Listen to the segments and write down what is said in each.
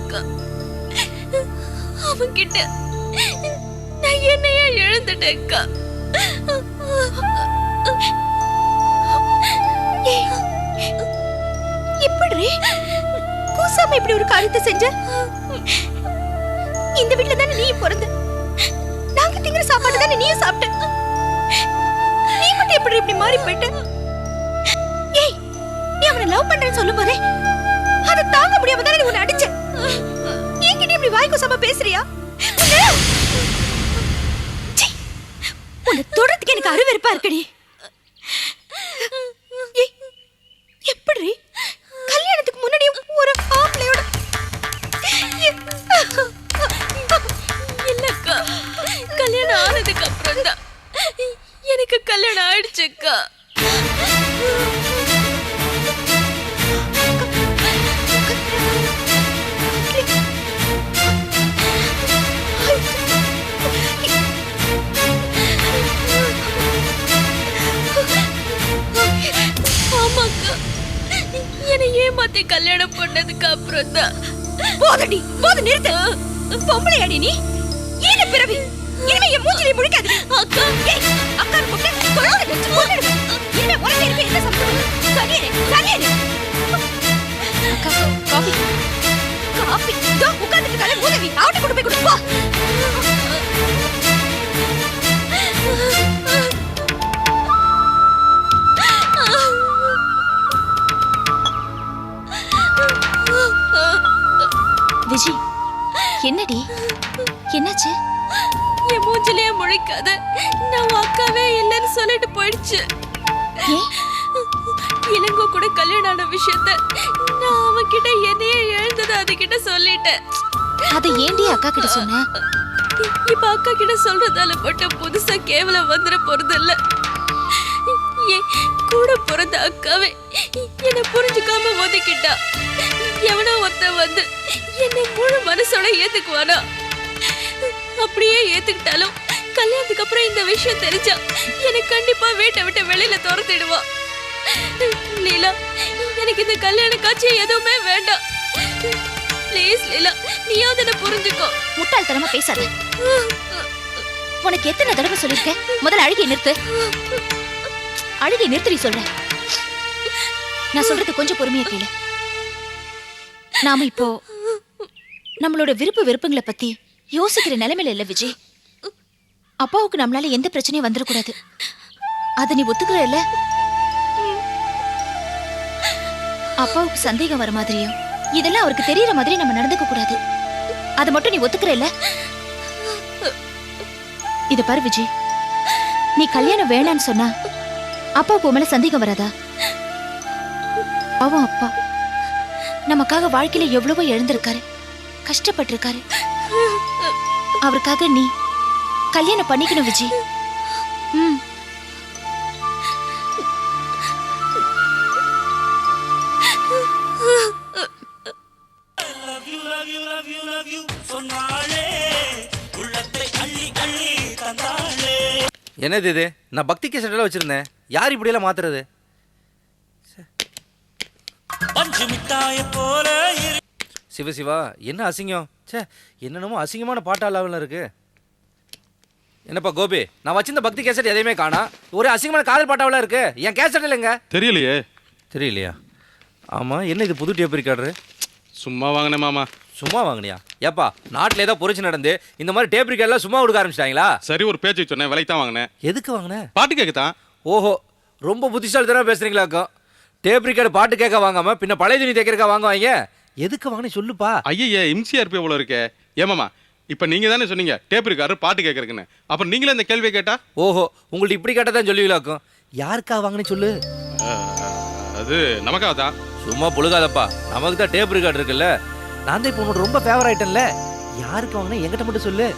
அக்கா. அவன்கிட்ட நான் என்னையே இழந்துட்டேன் அக்கா. எப்படி கூசாம இப்படி ஒரு காரியத்தை செஞ்ச? இந்த வீட்டுல தானே நீ பிறந்த, நாங்க திங்கிற சாப்பாடு தானே நீயும் சாப்பிட்ட. நீ மட்டும் எப்படி இப்படி மாறி போயிட்ட? ஏய், நீ அவனை லவ் பண்றேன்னு சொல்லும் போதே அதை தாங்க முடியாம தானே நீ உன்னை அடிச்ச. என்கிட்ட இப்படி வாய் கூசாம பேசுறியா? உன்னை தொடறதுக்கு எனக்கு அருவருப்பா இருக்குடி. எப்படி கல்யாணத்துக்கு முன்னாடி ஒரு ஆம்பளையோட? இல்லக்கா, கல்யாணம் ஆனதுக்கு அப்புறம் தான் எனக்கு கல்யாணம் ஆயிடுச்சுக்கா. ஆமாக்கா, என்னை ஏமாத்தி கல்யாணம் பண்ணதுக்கு அப்புறம் தான். போதடி, போது நிறுத்து. பொம்பளை அடி நீ, ஈன பிறவி. இனிமே என் மூஞ்சிலே முழிக்காது. அக்கா, அக்கா கூப்பிட்டு கொள்ளாத வச்சு போட்டுடு. இனிமே உனக்கு இருக்க என்ன சம்பந்தம்? சரியே சரியே. அக்கா காபி காபி இதோ உட்கார்ந்துட்டு கலை மூதவி அவட்ட கொண்டு போய் கொடுப்பா. விஜி, என்னடி என்னாச்சு? என் மூஞ்சிலேயே முழிக்காத, நான் அக்காவே இல்லைன்னு சொல்லிட்டு போயிடுச்சு. இளங்கோ கூட கல்யாணம் ஆன விஷயத்த நான் அவகிட்ட என்னையே எழுந்தது அதுகிட்ட சொல்லிட்டேன். அதை ஏண்டி அக்கா கிட்ட சொன்ன? இப்ப அக்கா கிட்ட சொல்றதால மட்டும் புதுசா கேவலம் வந்துட போறது இல்ல. கூட பிறந்த அக்காவே என்னை புரிஞ்சுக்காம ஒதுக்கிட்டா. எவனோ ஒருத்த வந்து என்னை முழு மனசோட ஏத்துக்குவானா? அப்படியே ஏத்துக்கிட்டாலும் கல்யாணத்துக்கு அப்புறம் இந்த விஷயம் தெரிஞ்சா எனக்கு கண்டிப்பா வீட்டை விட்டு வெளியில துரத்திடுவா. லீலா, எனக்கு இந்த கல்யாண காட்சி எதுவுமே வேண்டாம். ப்ளீஸ் லீலா, நீயாவது என்ன புரிஞ்சுக்கோ. முட்டாள்தனமா பேசாத. உனக்கு எத்தனை தடவை சொல்லிருக்கேன், முதல்ல அழுகை நிறுத்து. அழுகை நிறுத்தி சொல்ற. நான் சொல்றது கொஞ்சம் பொறுமையா கேளு. நாம இப்போ நம்மளோட விருப்ப வெறுப்புங்களை பத்தி யோசிக்கிற நிலைமையில இல்ல விஜய். அப்பாவுக்கு நம்மளால எந்த பிரச்சனையும் வந்துடக்கூடாது. அதை நீ ஒத்துக்கிற இல்ல? அப்பாவுக்கு சந்தேகம் வர மாதிரியும் இதெல்லாம் அவருக்கு தெரியற மாதிரி நம்ம நடந்துக்க கூடாது. அதை மட்டும் நீ ஒத்துக்கிற இல்ல? இத பாரு விஜய், நீ கல்யாணம் வேணான்னு சொன்னா அப்பாவுக்கு உன் மேல சந்தேகம் வராதா? அவன் அப்பா நமக்காக வாழ்க்கையில எவ்வளவோ எழுந்திருக்காரு, கஷ்டப்பட்டிருக்காரு. அவருக்காக நீ கல்யாணம் பண்ணிக்கணும் விஜய். என்னது இது? நான் பக்தி கேசட்டெல்லாம் வச்சிருந்தேன். யார் இப்படியெல்லாம் மாத்துறது? சிவ சிவா, என்ன அசிங்கம்! சே, என்னென்னமோ அசிங்கமான பாட்டாளவில் இருக்கு. என்னப்பா கோபி, நான் வச்சிருந்த பக்தி கேசட் எதையுமே காணா. ஒரு அசிங்கமான காதல் பாட்டாவில் இருக்கு. என் கேசட் இல்லைங்க. தெரியலையே. தெரியலையா? ஆமாம், என்ன இது புது டேப் ரிகார்டரு? சும்மா வாங்கினேன் மாமா. சும்மா வாங்கினியா? ஏப்பா, நாட்டில் ஏதோ பொறிச்சு நடந்து இந்த மாதிரி டேப் ரிகார்டெலாம் சும்மா கொடுக்க ஆரம்பிச்சிட்டாங்களா? சரி, ஒரு பேச்சு சொன்னேன், விலைக்கு தான் வாங்கினேன். எதுக்கு வாங்கினேன்? பாட்டு கேட்கத்தான். ஓஹோ, ரொம்ப புத்திசாலித்தனமா பேசுறீங்களாக்கும். டேப் ரிகார்டு பாட்டு கேட்க வாங்காம பின்ன பழைய துணி தைக்கிறக்கா வாங்குவாங்க. எதுக்கு வாங்கினே சொல்லுப்பா. ஐயே, எம்சிஆர்பி எவ்வளோ இருக்கே. ஏமாமா, இப்போ நீங்கள் தானே சொன்னீங்க டேப் ரிகார்டர் பாட்டு கேட்கறதுக்குன்னு. அப்புறம் நீங்களே இந்த கேள்வியை கேட்டா? ஓஹோ, உங்கள்ட்ட இப்படி கேட்டதான் சொல்லுவீங்களாக்கும். யாருக்கா வாங்கினே சொல்லு. அது நமக்காக தான். சும்மா புழுகாதப்பா, நமக்கு தான் டேப் ரிகார்டு இருக்குல்ல. நான் தான் இப்போ உன்னோட ரொம்ப ஃபேவர் ஆயிட்டேன்ல. யாருக்கு வாங்கினே என்கிட்ட மட்டும் சொல்லு.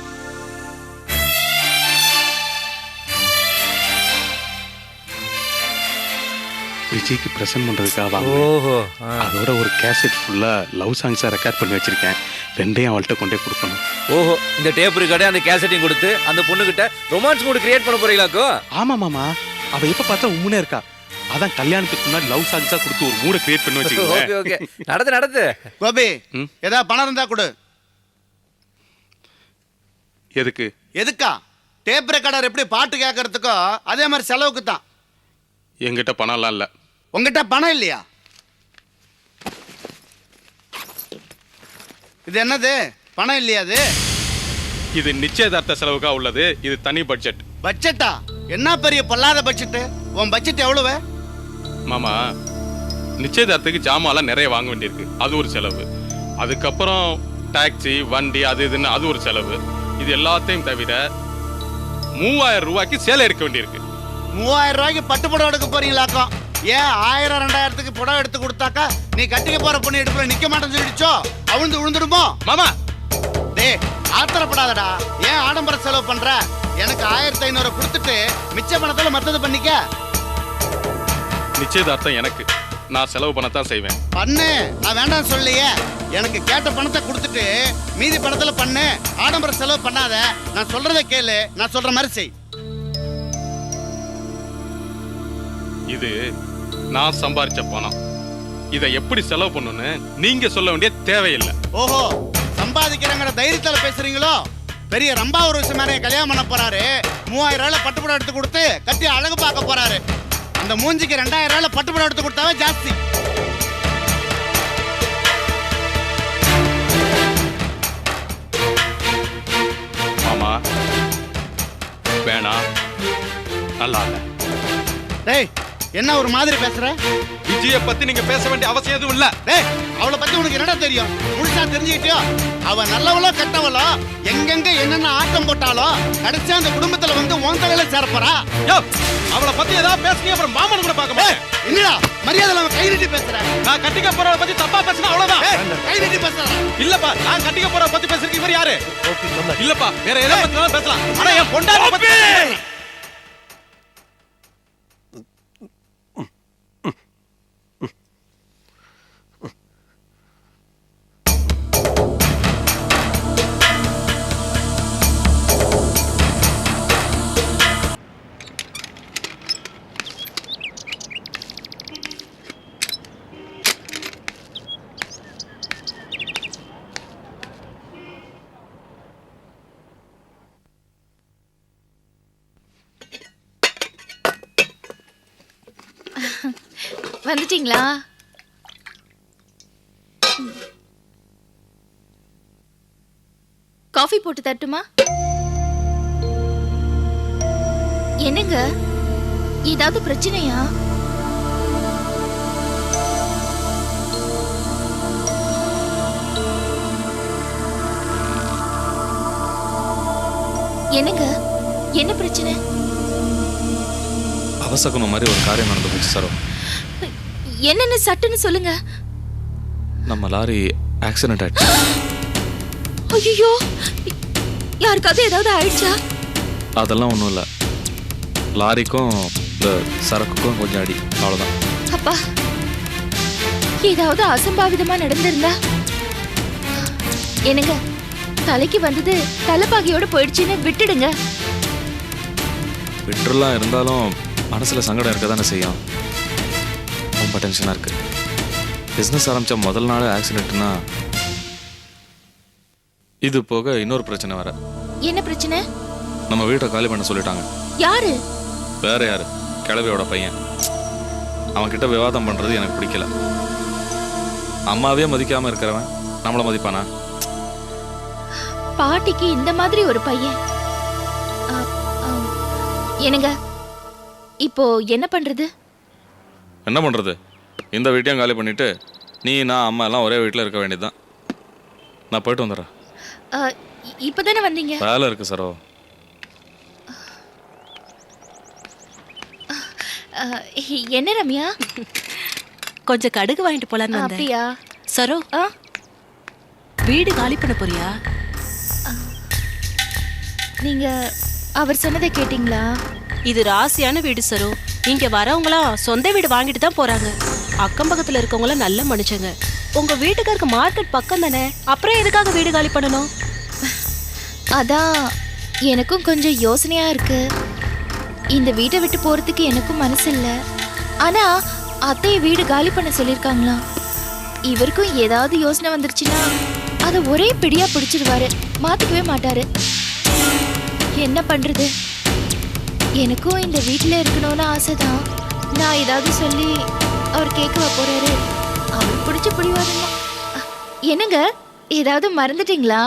விஜய்க்கு பிரசன்ட் பண்றதுக்காக. ஓஹோ, அதோட ஒரு கேசட் ஃபுல்லா லவ் சாங்ஸா ரெக்கார்ட் பண்ணி வச்சிருக்கேன். ரெண்டையும் அவள்கிட்ட கொண்டே கொடுக்கணும். ஓஹோ, இந்த டேப் ரிகார்டே அந்த கேசட்டையும் கொடுத்து அந்த பொண்ணுகிட்ட ரொமான்ஸ் மூடு கிரியேட் பண்ண போறீங்களாக்கும். ஆமா மாமா, அவ எப்ப பார்த்தா உம்முனே இருக்கா. அதான் கல்யாணத்துக்கு முன்னாடி லவ் சாங்ஸா கொடுத்து ஒரு மூட கிரியேட் பண்ணி வச்சுக்கோங்க. ஓகே ஓகே, நடத்து நடத்து. கோபி ம். ஏதாவது பணம் இருந்தா கொடு. எதுக்கு? எதுக்கா? டேப் ரெக்கார்டர் எப்படி பாட்டு கேட்கறதுக்கோ அதே மாதிரி செலவுக்கு தான். என்கிட்ட பணம்லாம் இல்ல. உங்ககிட்ட பணம் இல்லையா? இது என்னது? பணம் இல்லையா? அது இது நிச்சயதார்த்த செலவுக்கா உள்ளது. இது தனி பட்ஜெட். பட்ஜெட்டா? என்ன பெரிய பொல்லாத பட்ஜெட்? உன் பட்ஜெட் எவ்வளவு? மாமா, நிச்சயதார்த்தத்துக்கு ஜாமான்லாம் நிறைய வாங்க வேண்டியிருக்கு, அது ஒரு செலவு. அதுக்கப்புறம் டாக்ஸி, வண்டி, அது இதுன்னு அது ஒரு செலவு. இது எல்லாத்தையும் தவிர 3000 ரூபாய்க்கு சேலை எடுக்க வேண்டியிருக்கு. 3000 ரூபாய்க்கு பட்டு புடவை எடுக்க போறீங்களாக்கும். ஏன் 1000 2000க்கு புடவை எடுத்து கொடுத்தாக்கா நீ கட்டிக்க போற பொண்ணு எடுப்புல நிக்க மாட்டேன்னு சொல்லிடுச்சோ? அவிழ்ந்து விழுந்துடுமோ? மாமா, டேய் ஆத்திரப்படாதடா. ஏன் ஆடம்பர செலவு பண்ற? எனக்கு 1500 கொடுத்துட்டு மிச்ச பணத்துல மத்தது பண்ணிக்க. நிச்சயதார்த்தம் எனக்கு, நான் செலவு பண்ணத்தான் செய்வேன். பண்ணு, நான் வேண்டாம் சொல்லையே. எனக்கு கேட்ட பணத்தை கொடுத்துட்டு மீதி பணத்துல பண்ணு. ஆடம்பர செலவு பண்ணாத. நான் சொல்றதை கேளு, நான் சொல்ற மாதிரி செய். இது நான் சம்பாரிச்ச பணம். இதை எப்படி செலவு பண்ணணும்னு நீங்க சொல்ல வேண்டிய தேவையில்லை. ஓஹோ, சம்பாதிக்கிறங்கிற தைரியத்துல பேசுறீங்களோ? பெரிய ரம்பா ஒரு விஷயம் மாதிரி கல்யாணம் பண்ண போறாரு. 3000 ரூபாயில பட்டுப்புடம் எடுத்து கொடுத்து கட்டி அழகு பார்க்க போறாரு. அந்த மூஞ்சிக்கு 2000 ரூபாயில பட்டுப்புடம் எடுத்து கொடுத்தாவே ஜாஸ்தி. மாமா வேணாம், நல்லா இல்ல. டேய் என்ன ஒரு மாதிரி பேசுற? விஜய பத்தி நீங்க பேச வேண்டிய அவசியம் எதுவும் இல்ல. டேய் அவளை பத்தி உனக்கு என்னடா தெரியும்? முழுசா தெரிஞ்சுக்கிட்டியோ? அவ நல்லவளோ கெட்டவளோ, எங்கெங்க என்னென்ன ஆட்டம் போட்டாலோ கடைசியா அந்த குடும்பத்துல வந்து உன் தலையில சேரப்போறா. யோ, அவளை பத்தி ஏதாவது பேசுனீங்க அப்புறம் மாமன் கூட பார்க்க மாட்டேன். என்னடா மரியாதை அவன் கை நீட்டி பேசுற? நான் கட்டிக்க போறவ பத்தி தப்பா பேசினா அவ்வளவுதான். கை நீட்டி பேசுற? இல்லப்பா, நான் கட்டிக்க போறவ பத்தி பேசுறதுக்கு இவர் யாரு? இல்லப்பா, வேற எதை பத்தினாலும் பேசலாம். ஆனா என் பொண்டாட்டி பத்தி வந்துட்டீங்களா? காஃபி போட்டு தட்டுமா? என்னங்க, ஏதாவது பிரச்சனையா? என்னங்க, என்ன பிரச்சனை? அவசகுணம் மாதிரி ஒரு காரியம் நடந்து போச்சு சார். என்னன்னு சட்டுன்னு சொல்லுங்க. நம்ம லாரி ஆக்சிடென்ட் ஆயிடுச்சு. ஐயோ, யாருக்காவது ஏதாவது ஆயிடுச்சா? அதெல்லாம் ஒன்றும் இல்லை. லாரிக்கும் இந்த சரக்குக்கும் கொஞ்சம் அடி, அவ்வளோதான். அப்பா, ஏதாவது அசம்பாவிதமா நடந்திருந்தா? என்னங்க, தலைக்கு வந்தது தலைப்பாகையோட போயிடுச்சுன்னு விட்டுடுங்க. விட்டுலாம் இருந்தாலும் மனசில் சங்கடம் இருக்க தானே செய்யும். ரொம்ப டென்ஷனாக இருக்கு. பிஸ்னஸ் ஆரம்பித்த முதல் நாள் ஆக்சிடென்ட்னா இது போக இன்னொரு பிரச்சனை வர. என்ன பிரச்சனை? நம்ம வீட்டை காலி பண்ண சொல்லிட்டாங்க. யாரு? வேற யாரு? கிழவியோட பையன். அவன்கிட்ட விவாதம் பண்ணுறது எனக்கு பிடிக்கல. அம்மாவே மதிக்காமல் இருக்கிறவன் நம்மளை மதிப்பானா? பாட்டிக்கு இந்த மாதிரி ஒரு பையன். என்னங்க, இப்போ என்ன பண்றது? என்ன பண்ணுறது? இந்த வீட்டையும் காலி பண்ணிவிட்டு நீ, நான், அம்மா எல்லாம் ஒரே வீட்டில் இருக்க வேண்டியதுதான். நான் போயிட்டு வந்துடுறேன். இப்போதானே வந்தீங்க? வேலை இருக்கு சரோ. என்ன ரம்யா? கொஞ்சம் கடுகு வாங்கிட்டு போலான்னு வந்தேன். அப்படியா? சரோ, வீடு காலி பண்ண போறியா? நீங்க அவர் சொன்னதை கேட்டீங்களா? இது ராசியான வீடு சரோ. இங்க வரவங்களாம் சொந்த வீடு வாங்கிட்டு தான் போறாங்க. அக்கம் பக்கத்துல இருக்கவங்களாம் நல்ல மனுஷங்க. உங்க வீட்டுக்காருக்கு மார்க்கெட் பக்கம் தானே, அப்புறம் எதுக்காக வீடு காலி பண்ணணும்? அதான் எனக்கும் கொஞ்சம் யோசனையா இருக்கு. இந்த வீட்டை விட்டு போறதுக்கு எனக்கும் மனசு இல்லை. ஆனா அத்தைய வீடு காலி பண்ண சொல்லிருக்காங்களாம். இவருக்கும் ஏதாவது யோசனை வந்துருச்சுன்னா அதை ஒரே பிடியா பிடிச்சிருவாரு, மாத்திக்கவே மாட்டாரு. என்ன பண்றது? எனக்கும் இந்த வீட்டுல இருக்கணும்னு ஆசைதான். நான் ஏதாவது சொல்லி அவர் கேட்கவா போறாரு? அவர் பிடிச்சு பிடிவாருன்னா. என்னங்க, ஏதாவது மறந்துட்டீங்களா?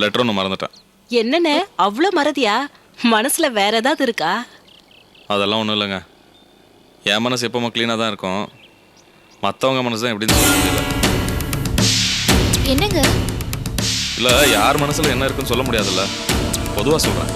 லெட்டர் ஒன்று மறந்துட்டேன். என்னண்ணே அவ்வளோ மறதியா? மனசுல வேற ஏதாவது இருக்கா? அதெல்லாம் ஒன்றும் இல்லைங்க. என் மனசு எப்போவுமே க்ளீனாக தான் இருக்கும். மற்றவங்க மனசு தான் எப்படின்னு சொல்ல முடியல. என்னங்க? இல்லை, யார் மனசில் என்ன இருக்குன்னு சொல்ல முடியாதுல்ல, பொதுவாக சொல்கிறேன்.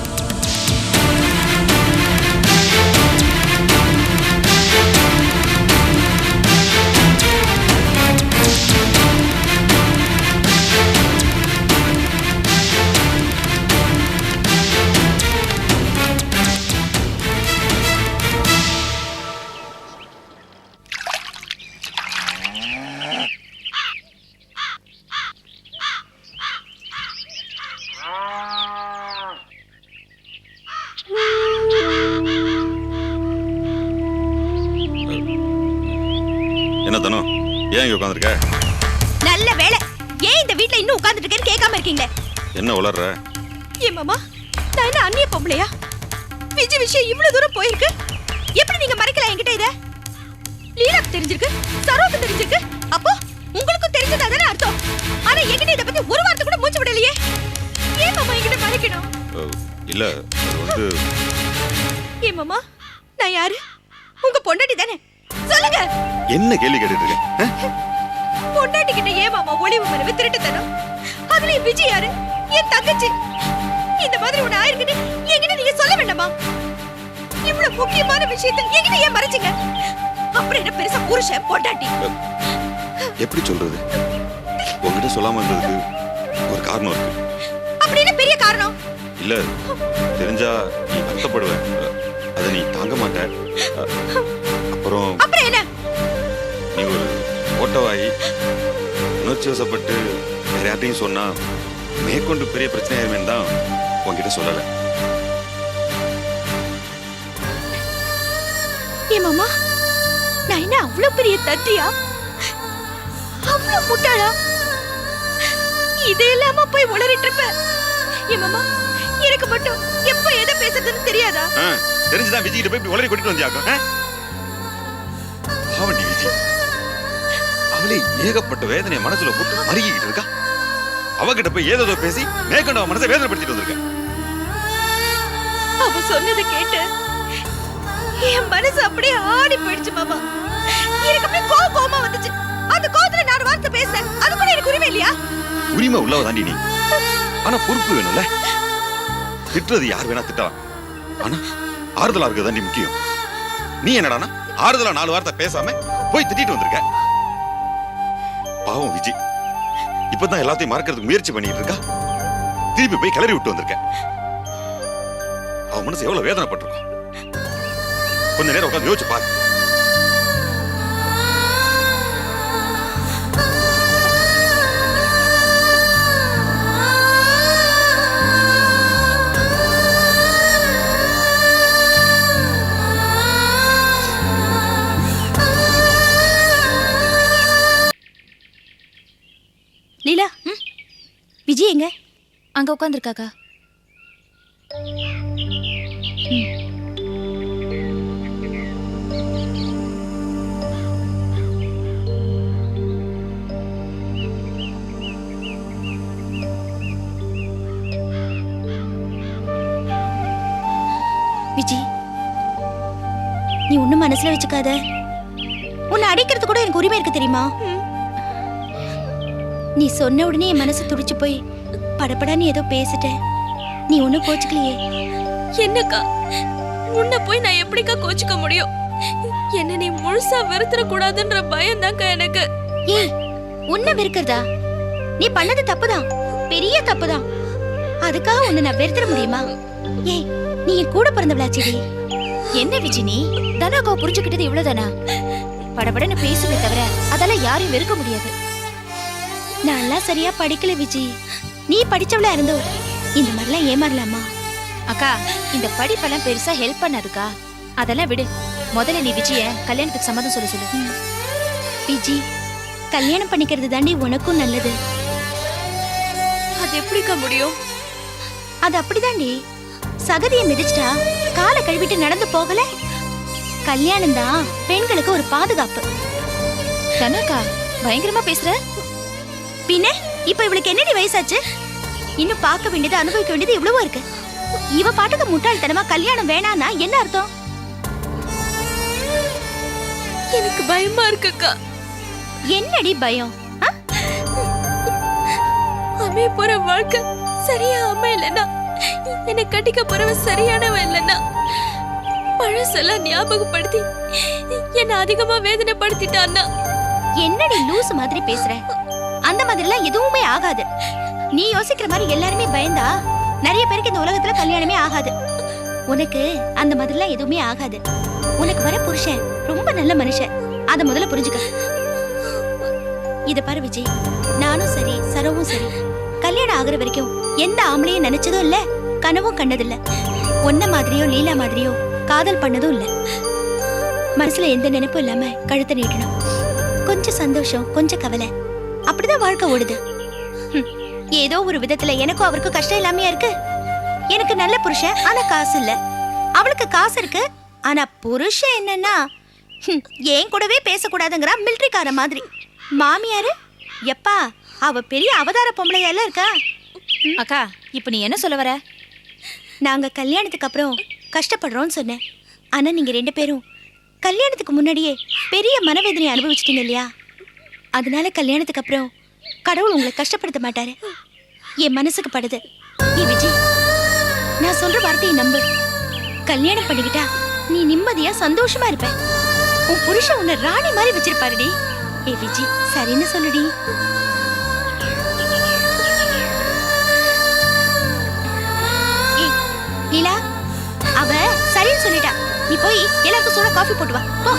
என்ன தனு, ஏன் இங்க உட்காந்துருக்க? நல்ல வேளை, ஏன் இந்த வீட்ல இன்னும் உட்கார்ந்துட்டு இருக்கேன்னு கேட்காம இருக்கீங்களே. என்ன உளர்ற? ஏன் மாமா, நான் என்ன அண்ணிய பொம்பளையா? விஜய் விஷயம் இவ்வளவு தூரம் போயிருக்கு, எப்படி நீங்க மறைக்கல என்கிட்ட இத? லீலாக்கு தெரிஞ்சிருக்கு, சரோக்கு தெரிஞ்சிருக்கு, அப்போ உங்களுக்கும் தெரிஞ்சதா தானே அர்த்தம். ஆனா என்கிட்ட இத பத்தி ஒரு வார்த்தை கூட மூச்சு விடலையே. ஏன் மாமா என்கிட்ட மறைக்கணும்? இல்ல, அது ஏன் மாமா, நான் யாரு? உங்க பொண்டாட்டி தானே, சொல்லுங்க. என்ன கேள்வி கேட்டுட்டு இருக்க? பொண்டாட்டி கிட்ட ஏன் மாமா ஒளிவு மறைவு திருட்டுத்தனம்? அதுல விஜய் யாரு? என் தங்கச்சி. இந்த மாதிரி ஒண்ணு ஆயிருக்குன்னு என்கிட்ட நீங்க சொல்ல வேண்டாமா? இவ்வளவு முக்கியமான விஷயத்தை என்கிட்ட ஏன் மறைச்சீங்க? அப்புறம் என்ன பெருசா புருஷன் பொண்டாட்டி? எப்படி சொல்றது? உங்ககிட்ட சொல்லாம இருந்ததுக்கு ஒரு காரணம் இருக்கு. அப்படி என்ன பெரிய காரணம்? இல்ல, தெரிஞ்சா நீ வருத்தப்படுவ, அதை நீ தாங்க மாட்ட. அப்புறம் என்ன? நீ ஒரு ஓட்டவாயி உணர்ச்சி வசப்பட்டு வேற யார்ட்டையும் சொன்னா மேற்கொண்டு பெரிய பிரச்சனை ஆயிருமேன்னு தான் உங்ககிட்ட சொல்லல. ஏ மாமா, நான் என்ன அவ்வளவு பெரிய தத்தியா? அவ்வளவு முட்டாளா? இது இல்லாம போய் உளறிட்டு இருப்ப. ஏ மாமா, எனக்கு மட்டும் எப்ப எதை பேசுறதுன்னு தெரியாதா? தெரிஞ்சுதான் விஜய் கிட்ட போய் இப்படி உளறி கொட்டிட்டு வந்தியாக்கும். பாவண்டி விஜய், அவளே ஏகப்பட்ட வேதனையை மனசுல போட்டு மறுகிட்டு இருக்கா. அவகிட்ட போய் ஏதோ பேசி மேற்கொண்டு அவன் மனசை வேதனைப்படுத்திட்டு வந்திருக்க. அவ சொன்னதை கேட்டு என் மனசு அப்படியே ஆடி போயிடுச்சு மாமா. எனக்கு அப்படியே கோவமா வந்துச்சு. அந்த கோவத்துல நான் வார்த்தை பேசுறேன், அது கூட எனக்கு உரிமை இல்லையா? உரிமை உள்ளவ தாண்டி நீ, ஆனா பொறுப்பு வேணும்ல. திட்டுறது யார் வேணா திட்டலாம், ஆனா ஆறுதலா இருக்கிறது தாண்டி முக்கியம். நீ என்னடானா ஆறுதலா 4 வார்த்தை பேசாம போய் திட்டிட்டு வந்திருக்க. பாவம் விஜய் இப்பதான் எல்லாத்தையும் மறக்கிறதுக்கு முயற்சி பண்ணிட்டு இருக்கா. திருப்பி போய் கிளறி விட்டு வந்திருக்க. அவ மனசு எவ்வளவு வேதனைப்பட்டிருக்கும். கொஞ்ச நேரம் உட்காந்து யோசிச்சு பாரு. லீலா, விஜய் எங்க? அங்க உட்காந்துருக்காக்கா. விஜய், நீ ஒண்ணும் மனசுல வச்சுக்காத. உன்னை அடிக்கிறது கூட எனக்கு உரிமை இருக்கு தெரியுமா? நீ சொன்ன உடனே என் மனசு துடிச்சு போய் படப்படான்னு ஏதோ பேசிட்டேன். நீ ஒன்னும் கோச்சுக்கலையே. என்னக்கா, உன்னை போய் நான் எப்படிக்கா கோச்சுக்க முடியும்? என்ன நீ முழுசா வெறுத்துற கூடாதுன்ற பயம் தான்க்கா எனக்கு. ஏய், உன்னை வெறுக்கிறதா? நீ பண்ணது தப்புதான், பெரிய தப்புதான். அதுக்காக உன்னை நான் வெறுத்துற முடியுமா? ஏய், நீ என் கூட பிறந்தவளாச்சேடி. என்ன விஜய், நீ தனாக்காவை புரிஞ்சுக்கிட்டது இவ்வளவுதானா? படபடன்னு பேசுவே தவிர அதெல்லாம் யாரையும் வெறுக்க முடியாது. நான்லாம் சரியா படிக்கல விஜய். நீ படிச்சவளா இருந்தோ இந்த மாதிரிலாம் ஏமாறலாமா? அக்கா, இந்த படிப்பெல்லாம் பெருசா ஹெல்ப் பண்ணாதுக்கா. அதெல்லாம் விடு. முதல்ல நீ விஜய கல்யாணத்துக்கு சம்மதம் சொல்ல சொல்லு. விஜி, கல்யாணம் பண்ணிக்கிறது தாண்டி உனக்கும் நல்லது. அது எப்படிக்கா முடியும்? அது அப்படிதாண்டி. சகதியை மிதிச்சிட்டா காலை கழுவிட்டு நடந்து போகல. கல்யாணம் தான் பெண்களுக்கு ஒரு பாதுகாப்பு. கனகா பயங்கரமா பேசுற. பின்ன இப்ப இவளுக்கு என்னடி வயசாச்சு? இன்னும் பார்க்க வேண்டியது அனுபவிக்க வேண்டியது இவ்வளவோ இருக்கு. இவ பாட்டுக்கு முட்டாள்தனமா கல்யாணம் வேணான்னா என்ன அர்த்தம்? எனக்கு பயமா இருக்குக்கா. என்னடி பயம்? அமைய போற வாழ்க்கை சரியா அமையலன்னா, என்னை கட்டிக்க போறவன் சரியானவன் இல்லைன்னா, பழசெல்லாம் ஞாபகப்படுத்தி என்ன அதிகமா வேதனைப்படுத்திட்டான்னா. என்னடி லூசு மாதிரி பேசுற? அந்த மாதிரிலாம் எதுவுமே ஆகாது. நீ யோசிக்கிற மாதிரி எல்லாருமே பயந்தா நிறைய பேருக்கு இந்த உலகத்துல கல்யாணமே ஆகாது. உனக்கு அந்த மாதிரிலாம் எதுவுமே ஆகாது. உனக்கு வர புருஷன் ரொம்ப நல்ல மனுஷன். அத முதல்ல புரிஞ்சுக்க. இத பாரு விஜய், நானும் சரி சரவும் சரி கல்யாணம் ஆகுற வரைக்கும் எந்த ஆம்பளையும் நினைச்சதும் இல்ல, கனவும் கண்டதில்ல. ஒன்ன மாதிரியோ லீலா மாதிரியோ காதல் பண்ணதும் இல்ல. மனசுல எந்த நினைப்பும் இல்லாம கழுத்தை நீட்டணும். கொஞ்சம் சந்தோஷம், கொஞ்சம் கவலை, அப்படிதான் வாழ்க்கை ஓடுது. ஏதோ ஒரு விதத்துல எனக்கும் அவருக்கும் கஷ்டம் இல்லாமையா இருக்கு. எனக்கு நல்ல புருஷன், ஆனா காசு இல்ல. அவளுக்கு காசு இருக்கு, ஆனா புருஷன் என்னன்னா ஏன் கூடவே பேசக்கூடாதுங்கிறா, மிலிட்டரிக்கார மாதிரி. மாமியாரு எப்பா அவ பெரிய அவதார பொம்பளையால இருக்கா. அக்கா இப்ப நீ என்ன சொல்ல வர? நாங்க கல்யாணத்துக்கு அப்புறம் கஷ்டப்படுறோம்னு சொன்னேன். ஆனா நீங்க 2 பேரும் கல்யாணத்துக்கு முன்னாடியே பெரிய மனவேதனை அனுபவிச்சிட்டீங்க இல்லையா? அதனால கல்யாணத்துக்கு அப்புறம் கடவுள் உங்களை கஷ்டப்படுத்த மாட்டாரு. என் மனசுக்கு படுது. ஏ விஜய், நான் சொல்ற வார்த்தையை நம்பு. கல்யாணம் பண்ணிக்கிட்டா நீ நிம்மதியா சந்தோஷமா இருப்ப. உன் புருஷன் உன்னை ராணி மாதிரி வச்சிருப்பாருடி. ஏ விஜய், சரின்னு சொல்லுடி. ஏய் லீலா, அவ சரின்னு சொல்லிட்டா. நீ போய் எல்லாருக்கும் சூடா காஃபி போட்டு வா போ.